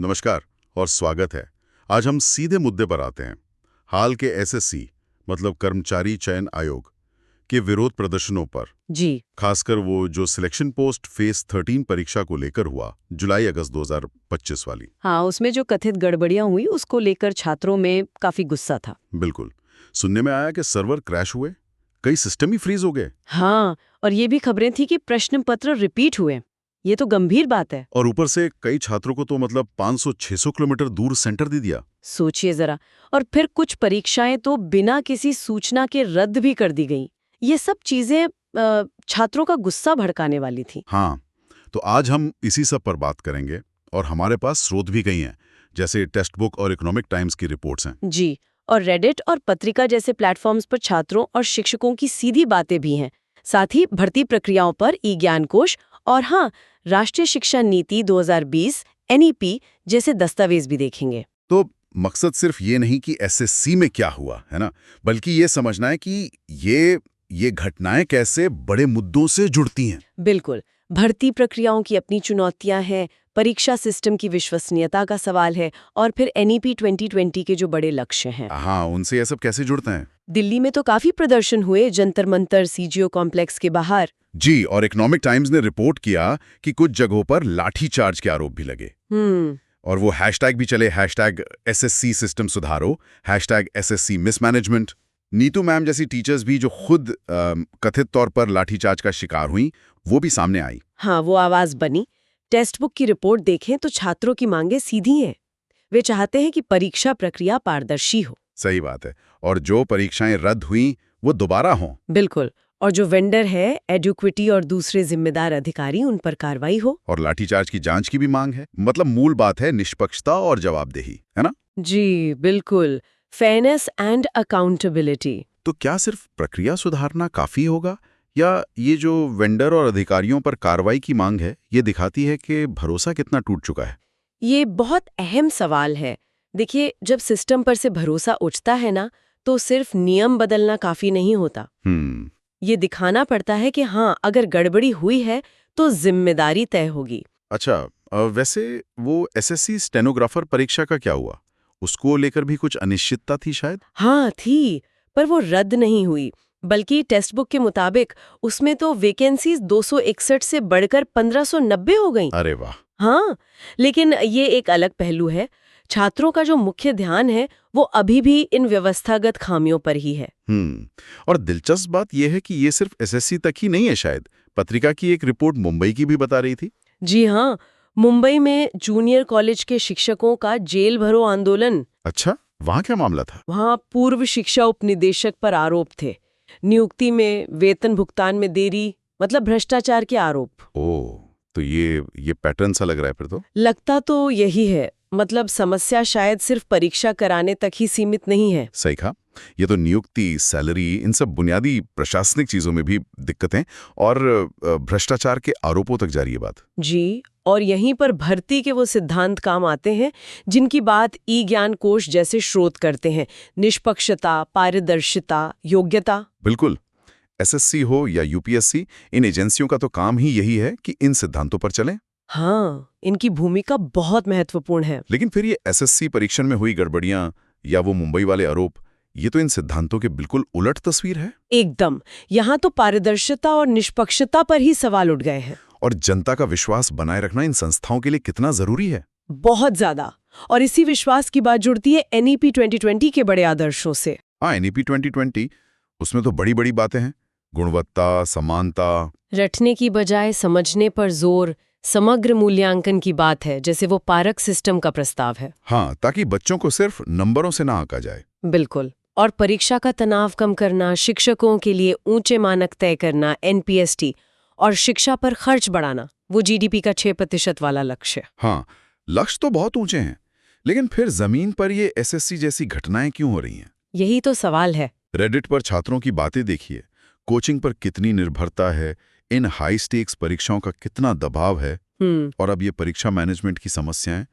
नमस्कार और स्वागत है। आज हम सीधे मुद्दे पर आते हैं। हाल के एसएससी मतलब कर्मचारी चयन आयोग के विरोध प्रदर्शनों पर। जी। खासकर वो जो सिलेक्शन पोस्ट फेज 13 परीक्षा को लेकर हुआ, जुलाई-अगस्त 2025 वाली। हाँ, उसमें जो कथित गड़बड़ियां हुई उसको लेकर छात्रों में काफी गुस्सा था। बिल्कुल। सुनने में आया कि सर्वर क्रैश हुए, कई सिस्टम ही फ्रीज हो गए। हाँ, और ये भी खबरें थी कि प्रश्न पत्र रिपीट हुए। ये तो गंभीर बात है। और ऊपर से कई छात्रों को तो मतलब 500-600 किलोमीटर दूर सेंटर दे दिया। सोचिए जरा। और फिर कुछ परीक्षाएं तो बिना किसी सूचना के रद्द भी कर दी गईं। ये सब चीजें छात्रों का गुस्सा भड़काने वाली थी। हाँ, तो आज हम इसी सब पर बात करेंगे और हमारे पास स्रोत भी कई हैं, जैसे टेक्स्ट बुक और इकोनॉमिक टाइम्स की रिपोर्ट्स हैं। जी। और रेडिट और पत्रिका जैसे प्लेटफॉर्म्स पर छात्रों और शिक्षकों की सीधी बातें भी हैं। साथ ही भर्ती प्रक्रियाओं पर ई-ज्ञान कोश और हाँ, राष्ट्रीय शिक्षा नीति 2020 एनईपी जैसे दस्तावेज भी देखेंगे। तो मकसद सिर्फ ये नहीं कि एसएससी में क्या हुआ, है ना, बल्कि ये समझना है कि ये घटनाएं कैसे बड़े मुद्दों से जुड़ती हैं। बिल्कुल। भर्ती प्रक्रियाओं की अपनी चुनौतियां हैं, परीक्षा सिस्टम की विश्वसनीयता का सवाल है और फिर एनईपी 2020 के जो बड़े लक्ष्य हैं। हाँ, उनसे ये सब कैसे जुड़ते हैं? दिल्ली में तो काफी प्रदर्शन हुए जंतर मंतर सीजीओ कॉम्प्लेक्स के बाहर। जी, और इकोनॉमिक टाइम्स ने रिपोर्ट किया कि कुछ जगहों पर लाठीचार्ज के आरोप भी लगे। और वो हैशटैग भी चले, हैशटैग एसएससी सिस्टम सुधारो, hashtag SSC mismanagement. Neetu ma'am जैसी टीचर्स भी जो खुद कथित तौर पर लाठीचार्ज का शिकार हुई, वो भी सामने आई। हाँ, वो आवाज बनी। टेक्स्ट बुक की रिपोर्ट देखें तो छात्रों की मांगे सीधी हैं। वे चाहते हैं कि परीक्षा प्रक्रिया पारदर्शी हो। सही बात है। और जो परीक्षाएं रद्द हुई वो दोबारा हों। बिल्कुल। और जो वेंडर है, एडुक्विटी और दूसरे जिम्मेदार अधिकारी, उन पर कार्रवाई हो। और लाठीचार्ज की जांच की भी मांग है। मतलब मूल बात है निष्पक्षता और जवाबदेही, है ना? जी बिल्कुल। Fairness and accountability. तो क्या सिर्फ प्रक्रिया सुधारना काफी होगा, या ये जो वेंडर और अधिकारियों पर कार्रवाई की मांग है, ये दिखाती है कि भरोसा कितना टूट चुका है? ये बहुत अहम सवाल है। देखिए, जब सिस्टम पर से भरोसा उठता है ना, तो सिर्फ नियम बदलना काफी नहीं होता। ये दिखाना पड़ता है कि हाँ, अगर गड़बड़ी हुई है तो जिम्मेदारी तय होगी। अच्छा, वैसे वो एसएससी स्टेनोग्राफर परीक्षा का क्या हुआ? उसको लेकर भी कुछ अनिश्चितता थी शायद? हाँ थी, पर वो रद्द नहीं हुई। बल्कि टेक्स्ट बुक के मुताबिक उसमें तो वैकेंसीज 261 से बढ़कर 1590 हो गईं। अरे वाह! हाँ, लेकिन ये एक अलग पहलू है। छात्रों का जो मुख्य ध्यान है वो अभी भी इन व्यवस्थागत खामियों पर ही है। और दिलचस्प बात यह है कि ये सिर्फ एसएससी तक ही नहीं है शायद। पत्रिका की एक रिपोर्ट मुंबई की भी बता रही थी। जी हाँ, मुंबई में जूनियर कॉलेज के शिक्षकों का जेल भरो आंदोलन। अच्छा, वहाँ क्या मामला था? वहाँ पूर्व शिक्षा उपनिदेशक पर आरोप थे। नियुक्ति में, वेतन भुगतान में देरी, मतलब भ्रष्टाचार के आरोप। ओह, तो ये पैटर्न सा लग रहा है फिर तो। लगता तो यही है। मतलब समस्या शायद सिर्फ परीक्षा कराने तक ही सीमित नहीं है। सही कहा। ये तो नियुक्ति, सैलरी, इन सब बुनियादी प्रशासनिक चीजों में भी दिक्कतें और भ्रष्टाचार के आरोपों तक जा रही है बात। जी, और यहीं पर भर्ती के वो सिद्धांत काम आते हैं जिनकी बात ई-ज्ञान कोश जैसे स्रोत करते हैं। निष्पक्षता, पारदर्शिता, योग्यता। बिल्कुल। एसएससी हो या यूपीएससी, इन एजेंसियों का तो काम ही यही है कि इन सिद्धांतों पर चलें। हाँ, इनकी भूमिका बहुत महत्वपूर्ण है। लेकिन फिर ये एसएससी परीक्षण में हुई गड़बड़ियां या वो मुंबई वाले आरोप, ये तो इन सिद्धांतों के बिल्कुल उलट तस्वीर है। एकदम। यहाँ तो पारदर्शिता और निष्पक्षता पर ही सवाल उठ गए हैं। और जनता का विश्वास बनाए रखना इन संस्थाओं के लिए कितना जरूरी है? बहुत ज्यादा। और इसी विश्वास की बात जुड़ती है एनईपी 2020 के बड़े आदर्शों से। हाँ, एनईपी 2020, उसमें तो बड़ी बड़ी बातें हैं। गुणवत्ता, समानता। रटने की बजाय समझने पर जोर, समग्र मूल्यांकन की बात है, जैसे वो पारक सिस्टम का प्रस्ताव है। हाँ, ताकि बच्चों को सिर्फ नंबरों से ना आंका जाए। बिल्कुल। और परीक्षा का तनाव कम करना, शिक्षकों के लिए ऊंचे मानक तय करना, एनपीएसटी, और शिक्षा पर खर्च बढ़ाना, वो जीडीपी का 6% वाला लक्ष्य। हाँ, लक्ष्य तो बहुत ऊंचे हैं, लेकिन फिर जमीन पर ये एसएससी जैसी घटनाएं क्यों हो रही हैं? यही तो सवाल है। रेडिट पर छात्रों की बातें देखिए, कोचिंग पर कितनी निर्भरता है, इन हाई स्टेक्स परीक्षाओं का कितना दबाव है, और अब ये परीक्षा मैनेजमेंट की समस्याएं।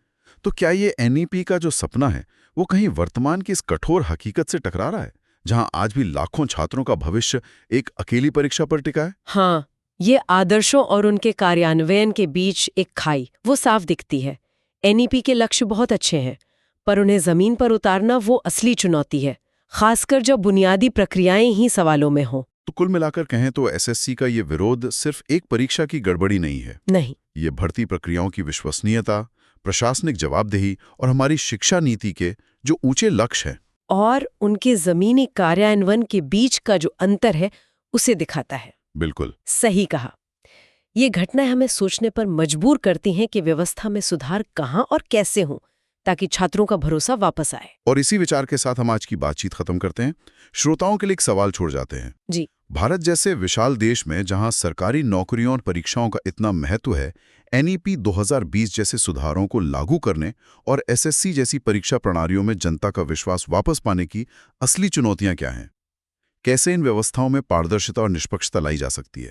तो क्या ये एनईपी का जो सपना है वो कहीं वर्तमान की इस कठोर हकीकत से टकरा रहा है, जहां आज भी लाखों छात्रों का भविष्य एक अकेली परीक्षा पर टिका है? हाँ, ये आदर्शों और उनके कार्यान्वयन के बीच एक खाई वो साफ दिखती है। एनईपी के लक्ष्य बहुत अच्छे हैं, पर उन्हें जमीन पर उतारना वो असली चुनौती है, खासकर जब बुनियादी प्रक्रियाएं ही सवालों में हों। तो कुल मिलाकर कहें तो एसएससी का ये विरोध सिर्फ एक परीक्षा की गड़बड़ी नहीं है। नहीं, ये भर्ती प्रक्रियाओं की विश्वसनीयता, प्रशासनिक जवाबदेही और हमारी शिक्षा नीति के जो ऊंचे लक्ष्य हैं और उनके जमीनी कार्यान्वयन के बीच का जो अंतर है उसे दिखाता है। बिल्कुल सही कहा। ये घटनाएं हमें सोचने पर मजबूर करती हैं कि व्यवस्था में सुधार कहाँ और कैसे हों, ताकि छात्रों का भरोसा वापस आए। और इसी विचार के साथ हम आज की बातचीत खत्म करते हैं। श्रोताओं के लिए एक सवाल छोड़ जाते हैं। जी। भारत जैसे विशाल देश में जहां सरकारी नौकरियों और परीक्षाओं का इतना महत्व है, एनईपी 2020 जैसे सुधारों को लागू करने और एसएससी जैसी परीक्षा प्रणालियों में जनता का विश्वास वापस पाने की असली चुनौतियां क्या हैं? कैसे इन व्यवस्थाओं में पारदर्शिता और निष्पक्षता लाई जा सकती है?